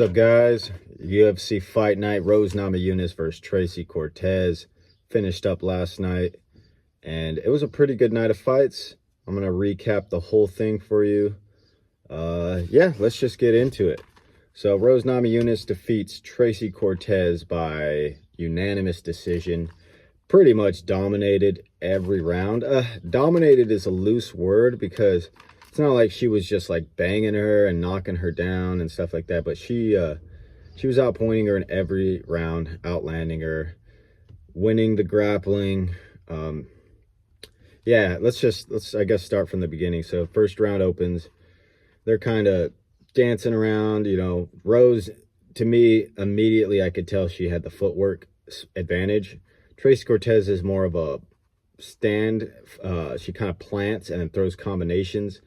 What's up, guys? UFC Fight Night, Rose Namajunas versus Tracy Cortez finished up last night, and it was a pretty good night of fights. I'm gonna recap the whole thing for you. Yeah, let's just get into it. So Rose Namajunas defeats Tracy Cortez by unanimous decision. Pretty much dominated every round. Dominated is a loose word because it's not like she was just like banging her and knocking her down and stuff like that, but she was outpointing her in every round, outlanding her, winning the grappling. Yeah, let's I guess start from the beginning. So first round opens, they're kind of dancing around, you know. Rose, to me, immediately I could tell she had the footwork advantage. Tracy Cortez is more of a stand. She kind of plants and then throws combinations.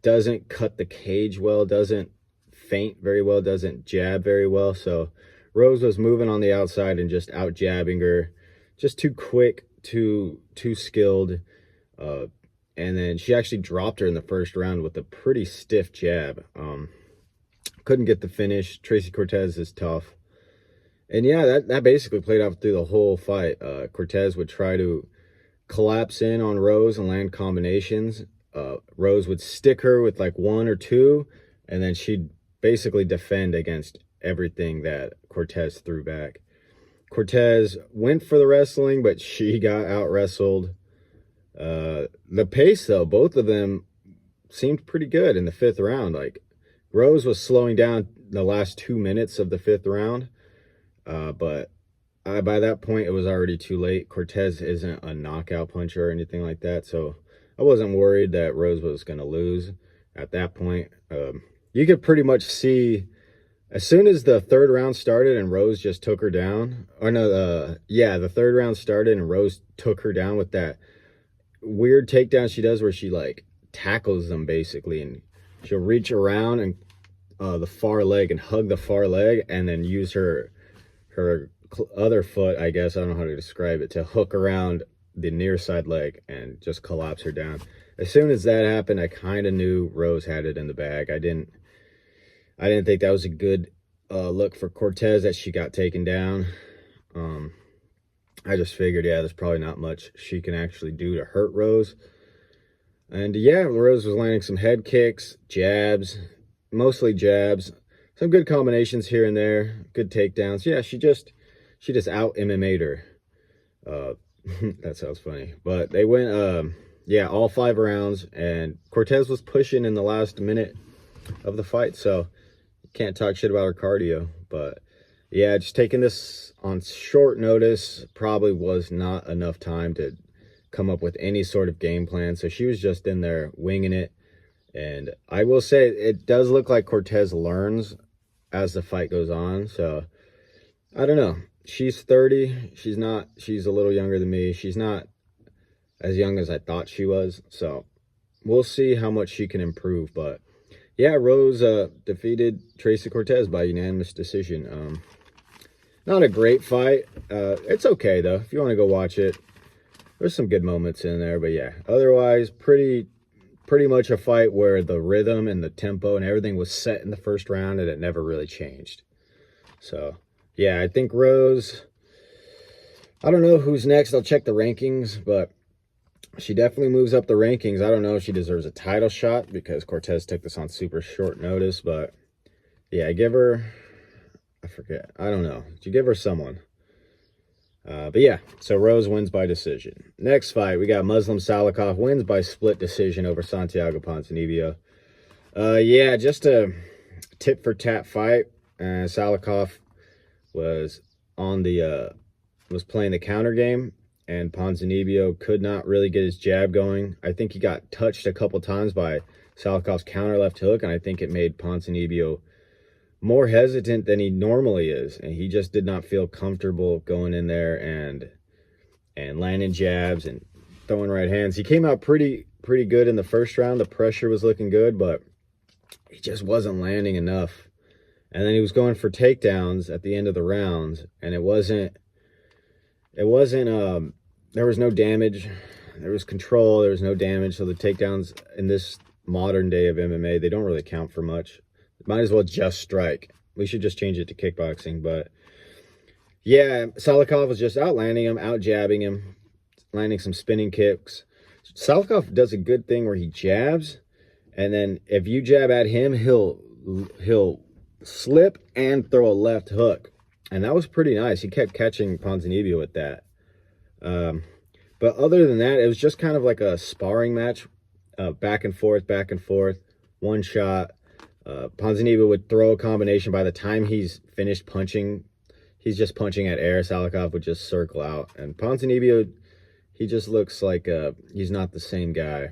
Doesn't cut the cage well, doesn't feint very well, doesn't jab very well. So Rose was moving on the outside and just out jabbing her. Just too quick, too skilled. And then she actually dropped her in the first round with a pretty stiff jab. Couldn't get the finish. Tracy Cortez is tough. And yeah, that basically played out through the whole fight. Cortez would try to collapse in on Rose and land combinations. Rose would stick her with like one or two, and then she'd basically defend against everything that Cortez threw back. Cortez went for the wrestling, but she got out-wrestled. The pace, though, both of them seemed pretty good in the fifth round. Like, Rose was slowing down the last 2 minutes of the fifth round. But by that point, it was already too late. Cortez isn't a knockout puncher or anything like that, so I wasn't worried that Rose was going to lose at that point. You could pretty much see as soon as the third round started and Rose just took her down. Or no, yeah, the third round started and Rose took her down with that weird takedown she does where she like tackles them basically, and she'll reach around and the far leg and hug the far leg and then use her other foot, I guess, I don't know how to describe it, to hook around the near side leg and just collapse her down. As soon as that happened, I kind of knew Rose had it in the bag. I didn't think that was a good look for Cortez that she got taken down. I just figured, yeah, there's probably not much she can actually do to hurt Rose. And yeah, Rose was landing some head kicks, jabs, mostly jabs. Some good combinations here and there, good takedowns. Yeah, she just out MMA'd her. That sounds funny. But they went, yeah, all 5 rounds, and Cortez was pushing in the last minute of the fight, so can't talk shit about her cardio. But yeah, just taking this on short notice probably was not enough time to come up with any sort of game plan, so she was just in there winging it. And I will say, it does look like Cortez learns as the fight goes on. So I don't know. She's 30. She's a little younger than me. She's not as young as I thought she was. So we'll see how much she can improve. But yeah, Rose defeated Tracy Cortez by unanimous decision. Not a great fight. It's okay though. If you want to go watch it, there's some good moments in there. But yeah, otherwise pretty much a fight where the rhythm and the tempo and everything was set in the first round and it never really changed. So yeah, I think Rose, I don't know who's next. I'll check the rankings, but she definitely moves up the rankings. I don't know if she deserves a title shot because Cortez took this on super short notice, but yeah, I give her, I forget, I don't know. You give her someone. But yeah, so Rose wins by decision. Next fight, we got Muslim Salikhov wins by split decision over Santiago Ponzinibbio. Yeah, just a tit-for-tat fight. Salikhov was on the was playing the counter game, and Ponzinibbio could not really get his jab going. I think he got touched a couple times by Salikhov's counter left hook, and I think it made Ponzinibbio more hesitant than he normally is, and he just did not feel comfortable going in there and landing jabs and throwing right hands. He came out pretty good in the first round. The pressure was looking good, but he just wasn't landing enough. And then he was going for takedowns at the end of the rounds, and there was no damage. There was control, there was no damage. So the takedowns in this modern day of MMA, they don't really count for much. Might as well just strike. We should just change it to kickboxing. But yeah, Salikov was just outlanding him, out jabbing him, landing some spinning kicks. Salikov does a good thing where he jabs, and then if you jab at him, he'll slip and throw a left hook. And that was pretty nice. He kept catching Ponzinibbio with that. But other than that, it was just kind of like a sparring match. Back and forth, one shot. Ponzinibbio would throw a combination. By the time he's finished punching, he's just punching at air. Salikov would just circle out. And Ponzinibbio, he just looks like he's not the same guy.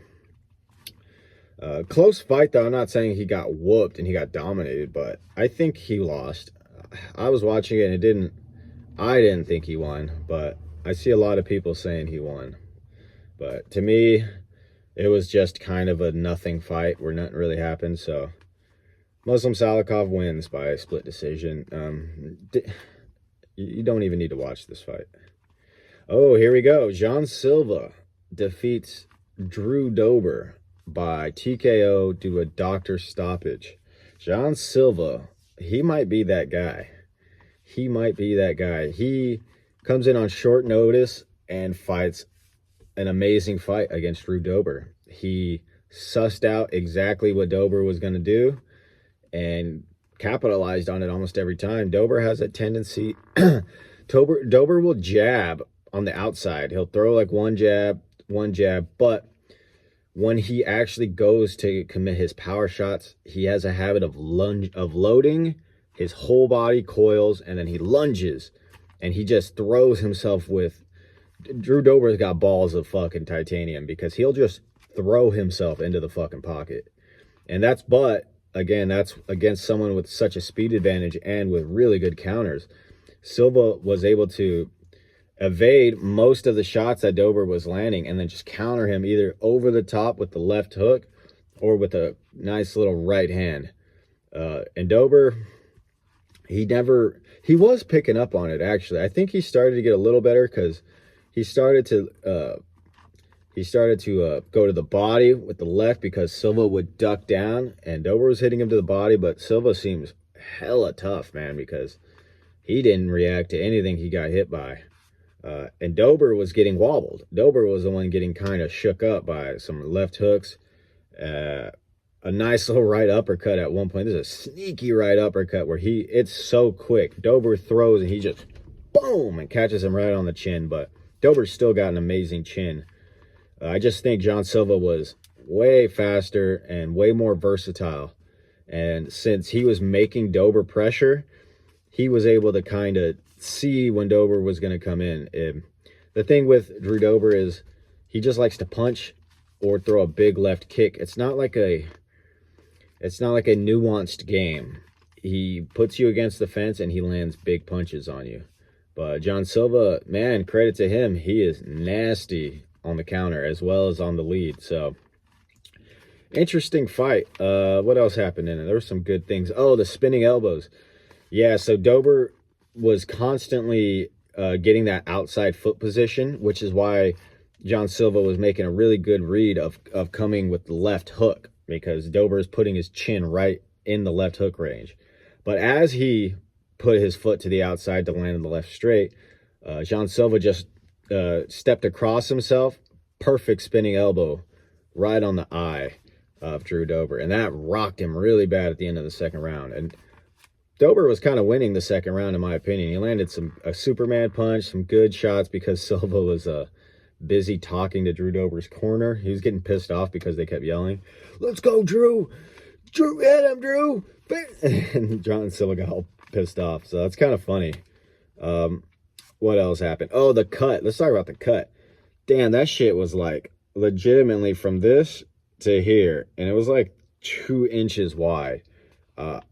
Close fight, though. I'm not saying he got whooped and he got dominated, but I think he lost. I was watching it and I didn't think he won, but I see a lot of people saying he won. But to me, it was just kind of a nothing fight where nothing really happened. So Muslim Salikov wins by a split decision. You don't even need to watch this fight. Oh, here we go. Jean Silva defeats Drew Dober by TKO due to a doctor stoppage. Jean Silva, he might be that guy. He might be that guy. He comes in on short notice and fights an amazing fight against Drew Dober. He sussed out exactly what Dober was going to do and capitalized on it almost every time. Dober has a tendency, Dober will jab on the outside. He'll throw like one jab, but when he actually goes to commit his power shots, he has a habit of loading his whole body, coils, and then he lunges, and he just throws himself with... Drew Dober's got balls of fucking titanium because he'll just throw himself into the fucking pocket. And that's against someone with such a speed advantage and with really good counters. Silva was able to evade most of the shots that Dober was landing and then just counter him either over the top with the left hook or with a nice little right hand. And Dober, he was picking up on it, actually. I think he started to get a little better because he started to go to the body with the left because Silva would duck down and Dober was hitting him to the body, but Silva seems hella tough, man, because he didn't react to anything he got hit by. And Dober was getting wobbled. Dober was the one getting kind of shook up by some left hooks. A nice little right uppercut at one point. There's a sneaky right uppercut where it's so quick. Dober throws and he just boom and catches him right on the chin. But Dober's still got an amazing chin. I just think Jean Silva was way faster and way more versatile. And since he was making Dober pressure, he was able to kind of see when Dober was going to come in. The thing with Drew Dober is he just likes to punch or throw a big left kick. It's not like a nuanced game. He puts you against the fence and he lands big punches on you. But Jean Silva, man, credit to him. He is nasty on the counter as well as on the lead. So interesting fight. What else happened in it? There were some good things. Oh, the spinning elbows. Yeah, so Dober was constantly getting that outside foot position, which is why Jean Silva was making a really good read of coming with the left hook, because Dober is putting his chin right in the left hook range. But as he put his foot to the outside to land in the left straight, Jean Silva just stepped across himself, perfect spinning elbow right on the eye of Drew Dober, and that rocked him really bad at the end of the second round. And Dober was kind of winning the second round, in my opinion. He landed a Superman punch, some good shots, because Silva was busy talking to Drew Dober's corner. He was getting pissed off because they kept yelling, "Let's go, Drew! Drew, hit him, Drew!" And Jean Silva got all pissed off. So that's kind of funny. What else happened? Oh, the cut. Let's talk about the cut. Damn, that shit was like legitimately from this to here, and it was like 2 inches wide.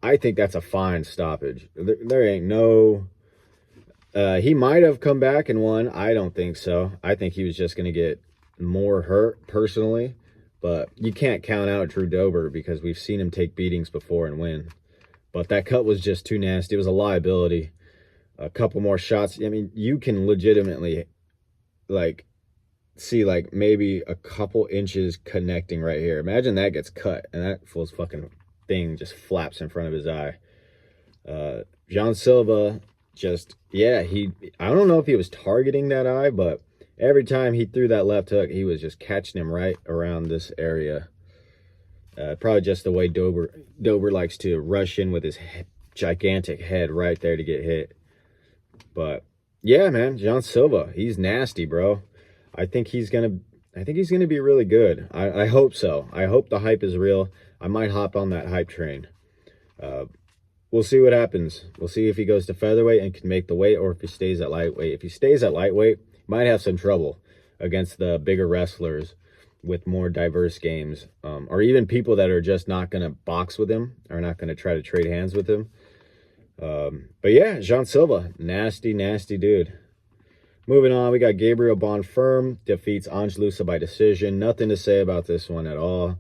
I think that's a fine stoppage. There ain't no... he might have come back and won. I don't think so. I think he was just going to get more hurt, personally. But you can't count out Drew Dober because we've seen him take beatings before and win. But that cut was just too nasty. It was a liability. A couple more shots. I mean, you can legitimately, like, see, like, maybe a couple inches connecting right here. Imagine that gets cut and that fool's fucking thing just flaps in front of his eye. John Silva just, yeah, I don't know if he was targeting that eye, but every time he threw that left hook, he was just catching him right around this area. Probably just the way Dober likes to rush in with his gigantic head right there to get hit. But yeah, man, John Silva, he's nasty, bro. I think he's gonna be really good. I hope so. I hope the hype is real. I might hop on that hype train. We'll see what happens. We'll see if he goes to featherweight and can make the weight, or if he stays at lightweight. If he stays at lightweight, might have some trouble against the bigger wrestlers with more diverse games, or even people that are just not going to box with him, or not going to try to trade hands with him. But yeah, Jean Silva, nasty, nasty dude. Moving on, we got Gabriel Bonfirm defeats Angelusa by decision. Nothing to say about this one at all.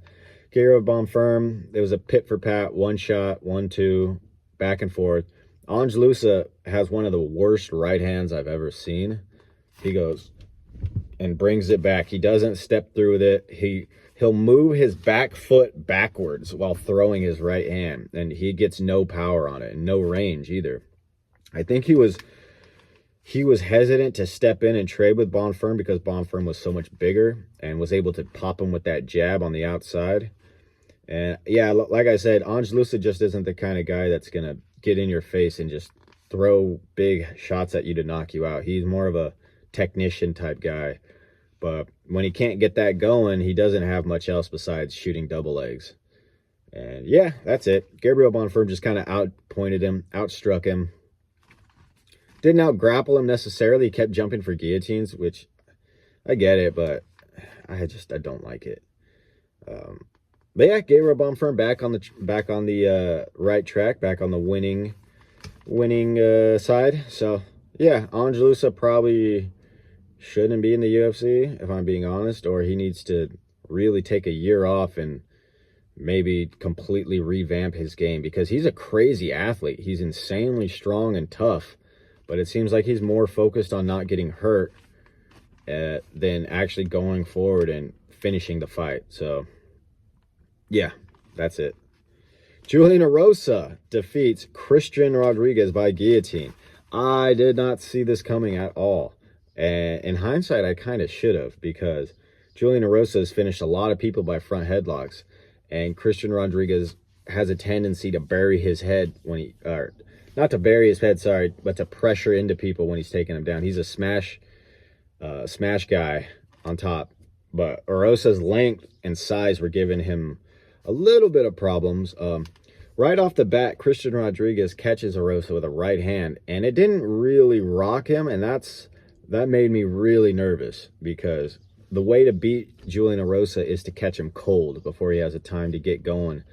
Gabriel Bonfirm, there was a pit for pat, 1 shot, 1-2, back and forth. Angelusa has one of the worst right hands I've ever seen. He goes and brings it back. He doesn't step through with it. He'll move his back foot backwards while throwing his right hand, and he gets no power on it and no range either. I think he was hesitant to step in and trade with Bonfirm because Bonfirm was so much bigger and was able to pop him with that jab on the outside. And yeah, like I said, Angelusa just isn't the kind of guy that's going to get in your face and just throw big shots at you to knock you out. He's more of a technician type guy. But when he can't get that going, he doesn't have much else besides shooting double legs. And yeah, that's it. Gabriel Bonfirm just kind of outpointed him, outstruck him. Didn't out-grapple him necessarily. He kept jumping for guillotines, which I get it, but I don't like it. But yeah, Gabriel Bonfirm back on the right track, back on the winning side. So yeah, Angelusa probably shouldn't be in the UFC, if I'm being honest, or he needs to really take a year off and maybe completely revamp his game, because he's a crazy athlete. He's insanely strong and tough, but it seems like he's more focused on not getting hurt than actually going forward and finishing the fight. So yeah, that's it. Julian Arosa defeats Christian Rodriguez by guillotine. I did not see this coming at all. And in hindsight, I kind of should have, because Julian Arosa has finished a lot of people by front headlocks, and Christian Rodriguez has a tendency to bury his head when not to bury his head, sorry, but to pressure into people when he's taking them down. He's a smash guy on top, but Arosa's length and size were giving him a little bit of problems. Right off the bat, Christian Rodriguez catches Arosa with a right hand, and it didn't really rock him, and that made me really nervous, because the way to beat Julian Arosa is to catch him cold before he has a time to get going.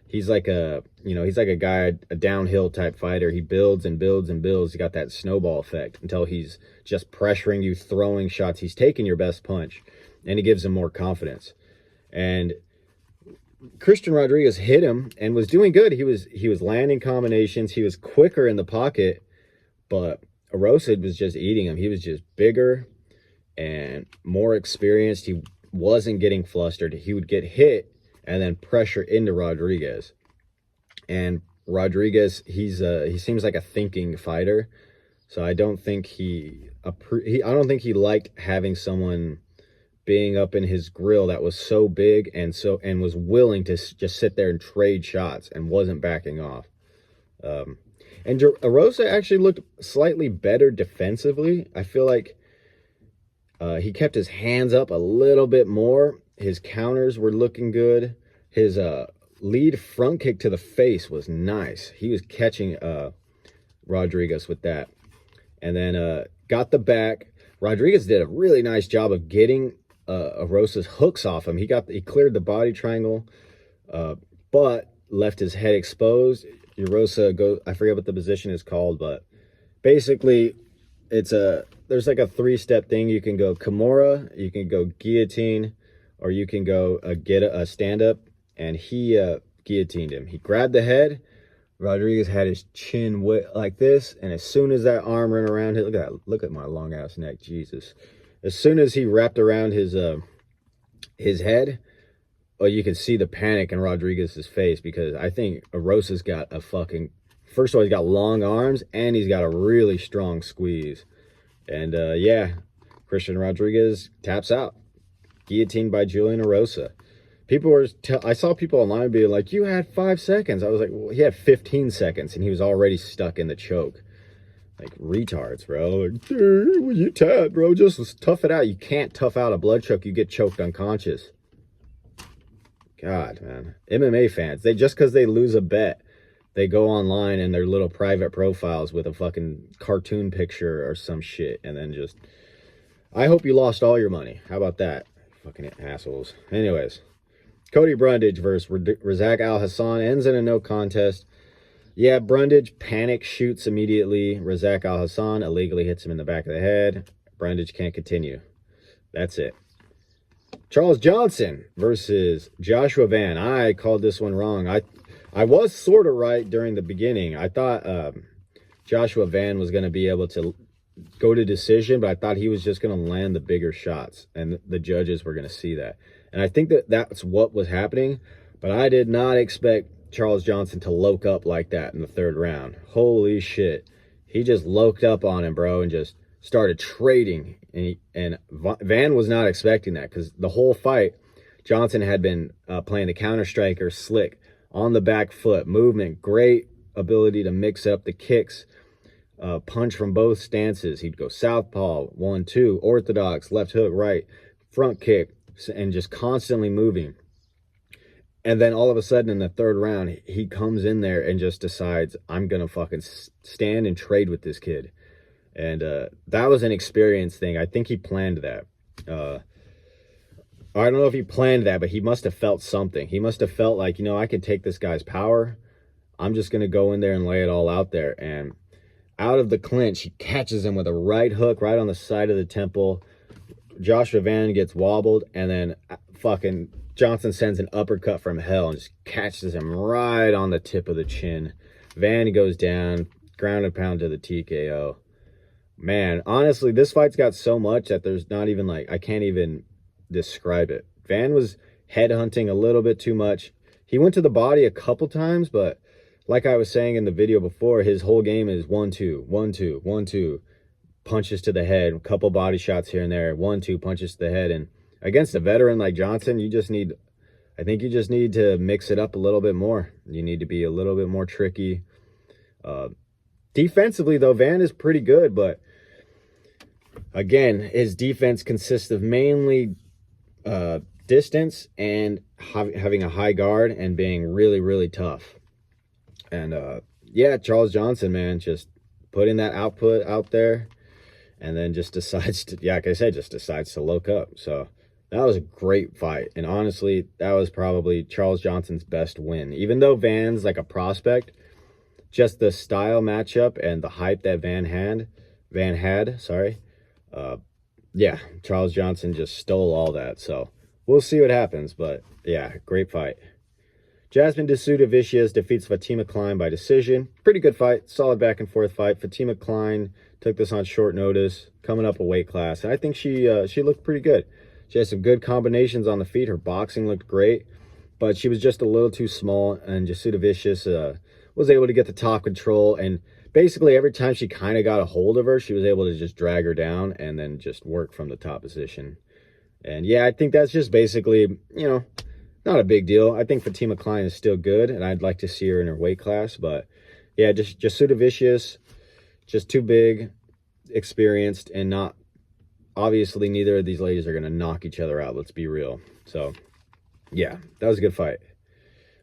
He's like a guy, a downhill type fighter. He builds and builds and builds. He got that snowball effect until he's just pressuring you, throwing shots. He's taking your best punch, and he gives him more confidence. And Christian Rodriguez hit him and was doing good. He was landing combinations. He was quicker in the pocket, but Arosa was just eating him. He was just bigger and more experienced. He wasn't getting flustered. He would get hit and then pressure into Rodriguez. And Rodriguez, he seems like a thinking fighter. So I don't think he liked having someone being up in his grill that was so big and was willing to just sit there and trade shots and wasn't backing off. And Arosa actually looked slightly better defensively. I feel like he kept his hands up a little bit more. His counters were looking good. His lead front kick to the face was nice. He was catching Rodriguez with that. And then got the back. Rodriguez did a really nice job of getting Arosa's hooks off him. He cleared the body triangle, but left his head exposed. Arosa I forget what the position is called, but basically there's like a 3-step thing. You can go Kimura, you can go guillotine, or you can go get a stand-up, and he guillotined him. He grabbed the head. Rodriguez had his chin like this, and as soon as that arm ran around him, look at my long-ass neck, Jesus. As soon as he wrapped around his head, you could see the panic in Rodriguez's face, because I think Arosa's got a fucking first of all, he's got long arms, and he's got a really strong squeeze. And yeah, Christian Rodriguez taps out. Guillotined by Julian Arosa. People were, I saw people online being like, you had 5 seconds. I was like, well, he had 15 seconds, and he was already stuck in the choke. Like, retards, bro. Like, dude, well, you tapped, bro. Just tough it out. You can't tough out a blood choke. You get choked unconscious. God, man. MMA fans, they just because they lose a bet, they go online in their little private profiles with a fucking cartoon picture or some shit, and then just, I hope you lost all your money. How about that? Fucking assholes. Anyways, Cody Brundage versus Razak Alhassan ends in a no contest. Yeah, Brundage panic shoots immediately. Razak Alhassan illegally hits him in the back of the head. Brundage can't continue. That's it. Charles Johnson versus Joshua Van. I called this one wrong. I was sort of right during the beginning. I thought Joshua Van was going to be able to go to decision, but I thought he was just going to land the bigger shots, and the judges were going to see that. And I think that that's what was happening, but I did not expect Charles Johnson to loke up like that in the third round. Holy shit. He just loked up on him, bro, and just started trading. And Van was not expecting that, because the whole fight, Johnson had been playing the counter striker slick on the back foot, movement, great ability to mix up the kicks, punch from both stances. He'd go southpaw, 1-2, orthodox, left hook, right, front kick, and just constantly moving. And then all of a sudden in the third round, he comes in there and just decides, I'm going to fucking stand and trade with this kid. And that was an experience thing. I think he planned that. I don't know if he planned that, but he must have felt something. He must have felt like, you know, I can take this guy's power. I'm just going to go in there and lay it all out there. And out of the clinch, he catches him with a right hook right on the side of the temple. Joshua Van gets wobbled, and then fucking Johnson sends an uppercut from hell and just catches him right on the tip of the chin. Van goes down, ground and pound to the TKO. Man, honestly, this fight's got so much that there's not even, like, I can't even describe it. Van was headhunting a little bit too much. He went to the body a couple times, but like I was saying in the video before, his whole game is 1-2, 1-2, 1-2, punches to the head, a couple body shots here and there, 1-2 punches to the head. And against a veteran like Johnson, I think you just need to mix it up a little bit more. You need to be a little bit more tricky. Defensively, though, Van is pretty good, but again, his defense consists of mainly distance and having a high guard and being really, really tough. And yeah, Charles Johnson, man, just putting that output out there, and then just decides to, yeah, like I said, just decides to look up. So that was a great fight. And honestly, that was probably Charles Johnson's best win. Even though Van's like a prospect, just the style matchup and the hype that Van had, yeah, Charles Johnson just stole all that. So we'll see what happens. But yeah, great fight. Jasmine Dvalishvili defeats Fatima Klein by decision. Pretty good fight. Solid back and forth fight. Fatima Klein took this on short notice, coming up a weight class. And I think she looked pretty good. She had some good combinations on the feet. Her boxing looked great, but she was just a little too small. And Dvalishvili was able to get the top control. And basically every time she kind of got a hold of her, she was able to just drag her down and then just work from the top position. And yeah, I think that's just basically, you know, not a big deal. I think Fatima Klein is still good, and I'd like to see her in her weight class. But yeah, just Dvalishvili, just too big, experienced, and not, obviously neither of these ladies are going to knock each other out. Let's be real. So yeah, that was a good fight.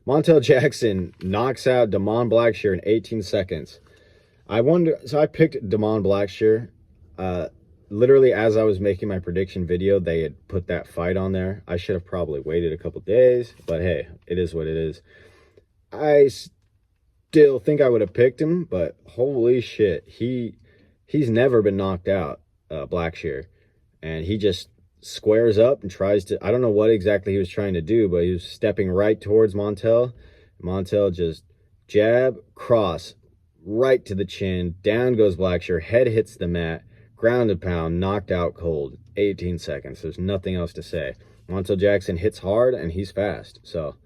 Montel Jackson knocks out Damon Blackshear in 18 seconds. I wonder, so I picked Damon Blackshear. Literally, as I was making my prediction video, they had put that fight on there. I should have probably waited a couple days, but hey, it is what it is. I still think I would have picked him, but holy shit, he's never been knocked out, Blackshear, and he just squares up and tries to, I don't know what exactly he was trying to do, but he was stepping right towards Montel. Montel just jab, cross, right to the chin, down goes Blackshear, head hits the mat, ground and pound, knocked out cold, 18 seconds. There's nothing else to say. Montel Jackson hits hard, and he's fast. So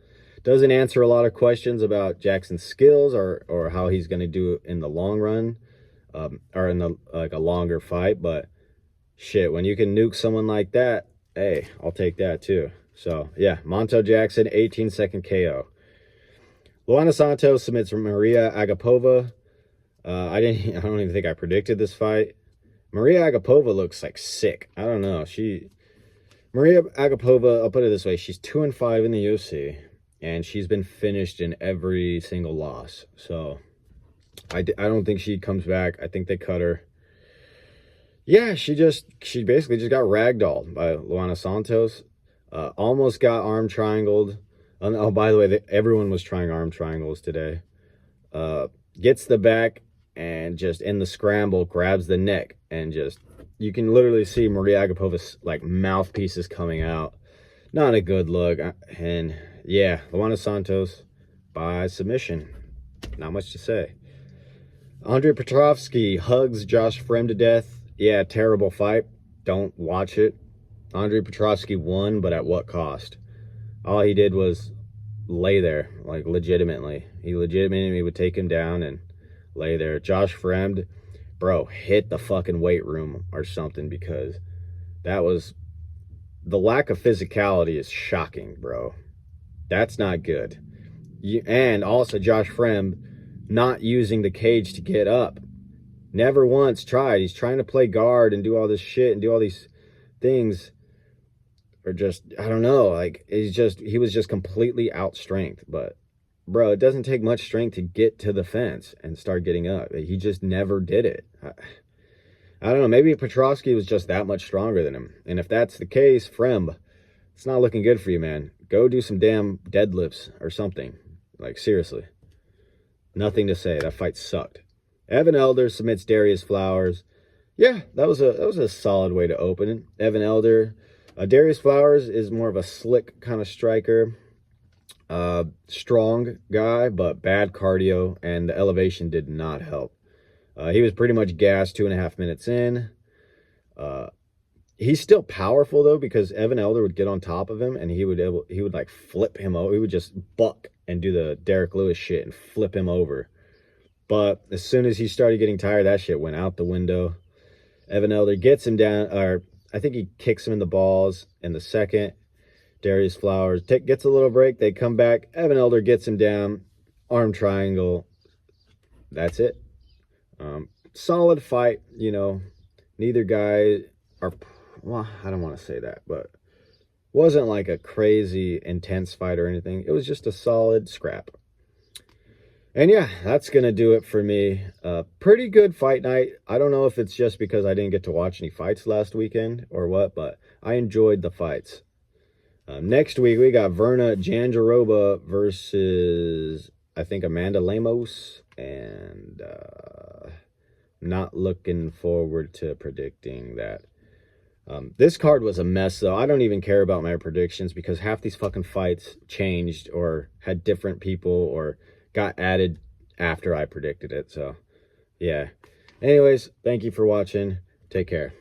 Doesn't answer a lot of questions about Jackson's skills or how he's going to do in the long run, or in the like a longer fight. But shit, when you can nuke someone like that, hey, I'll take that too. So yeah, Montel Jackson, 18-second KO. Luana Santos submits Maria Agapova. I don't even think I predicted this fight. Maria Agapova looks like sick. I don't know. Maria Agapova, I'll put it this way. She's 2-5 in the UFC, and she's been finished in every single loss. So I don't think she comes back. I think they cut her. Yeah, she basically just got ragdolled by Luana Santos. Almost got arm triangled. Oh, by the way, everyone was trying arm triangles today. Gets the back and just in the scramble grabs the neck, and just you can literally see Maria Agapova's like mouthpieces coming out. Not a good look. And yeah, Luana Santos by submission. Not much to say. Andre Petrovski hugs Josh Fremd to death. Yeah, terrible fight. Don't watch it. Andre Petrovski won, but at what cost? All he did was lay there, like legitimately. He legitimately would take him down and lay there. Josh Fremd, bro, hit the fucking weight room or something, because that was... The lack of physicality is shocking, bro. That's not good. And also Josh Fremd not using the cage to get up. Never once tried. He's trying to play guard and do all this shit and do all these things. Or just, I don't know, like, he was just completely outstrength. But, bro, it doesn't take much strength to get to the fence and start getting up. He just never did it. I don't know, maybe Petrovski was just that much stronger than him. And if that's the case, Fremd, it's not looking good for you, man. Go do some damn deadlifts or something. Like, seriously. Nothing to say. That fight sucked. Evan Elder submits Darius Flowers. Yeah, that was a solid way to open it. Evan Elder. Darius Flowers is more of a slick kind of striker. Strong guy, but bad cardio, and the elevation did not help. He was pretty much gassed 2.5 minutes in. He's still powerful though, because Evan Elder would get on top of him and he would like flip him over. He would just buck and do the Derek Lewis shit and flip him over. But as soon as he started getting tired, that shit went out the window. Evan Elder gets him down, or I think he kicks him in the balls in the second. Darius Flowers gets a little break. They come back. Evan Elder gets him down. Arm triangle. That's it. Solid fight. You know, neither guy are... Well, I don't want to say that, but wasn't like a crazy intense fight or anything. It was just a solid scrap. And yeah, that's going to do it for me. Pretty good fight night. I don't know if it's just because I didn't get to watch any fights last weekend or what, but I enjoyed the fights. Next week, we got Verna Jandiroba versus, I think, Amanda Lemos. And not looking forward to predicting that. This card was a mess, though. I don't even care about my predictions because half these fucking fights changed or had different people or got added after I predicted it. So, yeah. Anyways, thank you for watching. Take care.